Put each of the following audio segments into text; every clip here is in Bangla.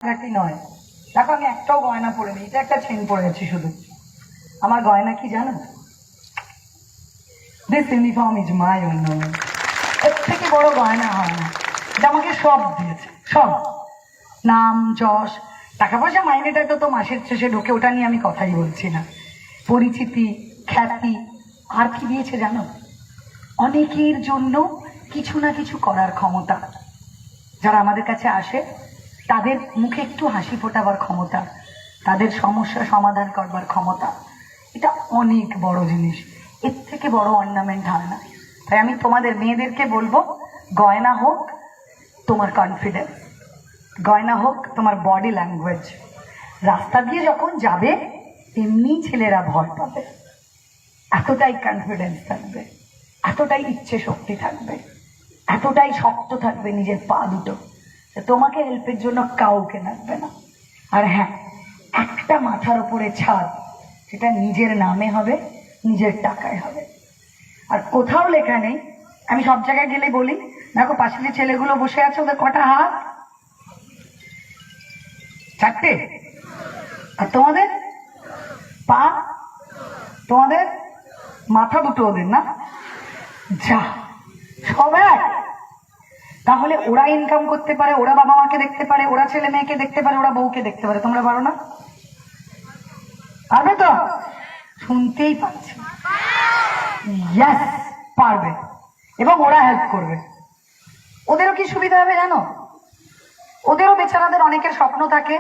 ঘাটি নয়। দেখো আমি একটাও গয়না পরে নি, এটা একটা চেন পরে গেছি শুধু। আমার গয়না কি জানো? This uniform is my ornament. এর থেকে বড় গয়না হয় না। এটা আমাকে সব দিয়েছে, সব। নাম, যশ, টাকা পয়সা মাইনেটা তো মাসের শেষে ঢোকে, ওটা নিয়ে আমি কথাই বলছি না। পরিচিতি, খ্যাতি, আর কি দিয়েছে জানো? অনেকের জন্য কিছু না কিছু করার ক্ষমতা। যারা আমাদের কাছে আসে তাদের মুখে একটু হাসি ফোটাবার ক্ষমতা, তাদের সমস্যা সমাধান করবার ক্ষমতা। এটা অনেক বড় জিনিস, এর থেকে বড় অর্নামেন্ট হয় না। তাই আমি তোমাদের মেয়েদেরকে বলবো, গয়না হোক তোমার কনফিডেন্স, গয়না হোক তোমার বডি ল্যাঙ্গুয়েজ। রাস্তা দিয়ে যখন যাবে এমনি ছেলেরা ভয় পাবে, এতটাই কনফিডেন্স থাকবে, এতটাই ইচ্ছে শক্তি থাকবে, এতটাই শক্ত থাকবে নিজের পা দুটো, তোমাকে হেল্পের জন্য কাউকে লাগবে না। আর হ্যাঁ, একটা মাথার উপরে ছাদ, সেটা নিজের নামে হবে, নিজের টাকায় হবে। আর কোথাও লেখা নেই, আমি সব জায়গায় গেলে বলি, দেখো পাশে যে ছেলেগুলো বসে আছে ওদের কটা হাত? চারটে। আর তোমাদের পা, তোমাদের মাথা দুটো, ওদের না? যা, সব এক। তাহলে ওরা ইনকাম করতে পারে, ওরা বাবা মাকে দেখতে পারে, ওরা ছেলে মেয়েকে দেখতে পারে, ওরা বউকে দেখতে পারে, তোমরা পারো না? পারবে তো? শুনতেই পাচ্ছি ইয়েস, পারবে। এবং ওরা হেল্প করবে। ওদেরও কি সুবিধা হবে জানো? ওদেরও বেচারাদের অনেকের স্বপ্ন থাকে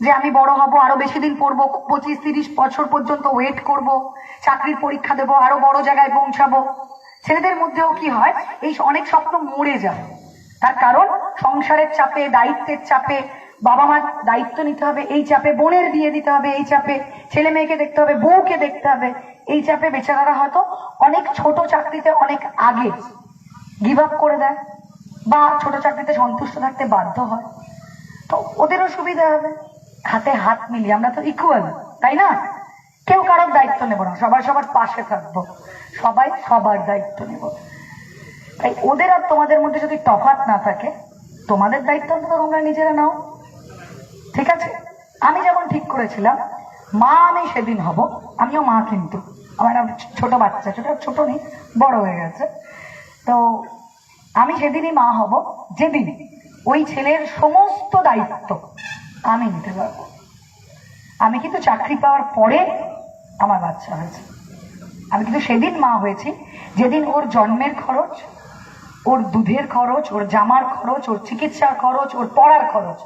যে আমি বড় হব, আরো বেশি দিন পড়বো, 25-30 বছর পর্যন্ত ওয়েট করব, চাকরির পরীক্ষা দেবো, আরো বড় জায়গায় পৌঁছাবো। ছেলেদের মধ্যেও কি হয়, এই অনেক স্বপ্ন মরে যায়। তার কারণ সংসারের চাপে, দায়িত্বের চাপে, বাবা মার দায়িত্ব নিতে হবে এই চাপে, বোনের বিয়ে দিতে হবে এই চাপে, ছেলে মেয়েকে দেখতে হবে, বউকে দেখতে হবে এই চাপে, বেচারারা হয়তো অনেক ছোট চাকরিতে অনেক আগে গিভ আপ করে দেয়, বা ছোট চাকরিতে সন্তুষ্ট থাকতে বাধ্য হয়। তো ওদেরও সুবিধা হবে, হাতে হাত মিলিয়ে আমরা তো ইকুয়াল, তাই না? কেউ কারোর দায়িত্ব নেব না, সবাই সবার পাশে থাকবো, সবাই সবার দায়িত্ব নেব। তাই ওদের আর তোমাদের মধ্যে যদি তফাৎ না থাকে, তোমাদের দায়িত্ব অন্তত তোমরা নিজেরা নাও, ঠিক আছে? আমি যেমন ঠিক করেছিলাম মা আমি সেদিন হব, আমিও মা, কিন্তু আমার ছোট বাচ্চা, ছোট নেই, বড় হয়ে গেছে। তো আমি সেদিনই মা হব যেদিন ওই ছেলের সমস্ত দায়িত্ব আমি নিতে পারবো। আমি কিন্তু চাকরি পাওয়ার পরে আমার বাচ্চা হয়েছে, আমি কিন্তু সেদিন মা হয়েছি যেদিন ওর জন্মের খরচ, ওর দুধের খরচ, ওর জামার খরচ, ওর চিকিৎসার খরচ, ওর পড়ার খরচ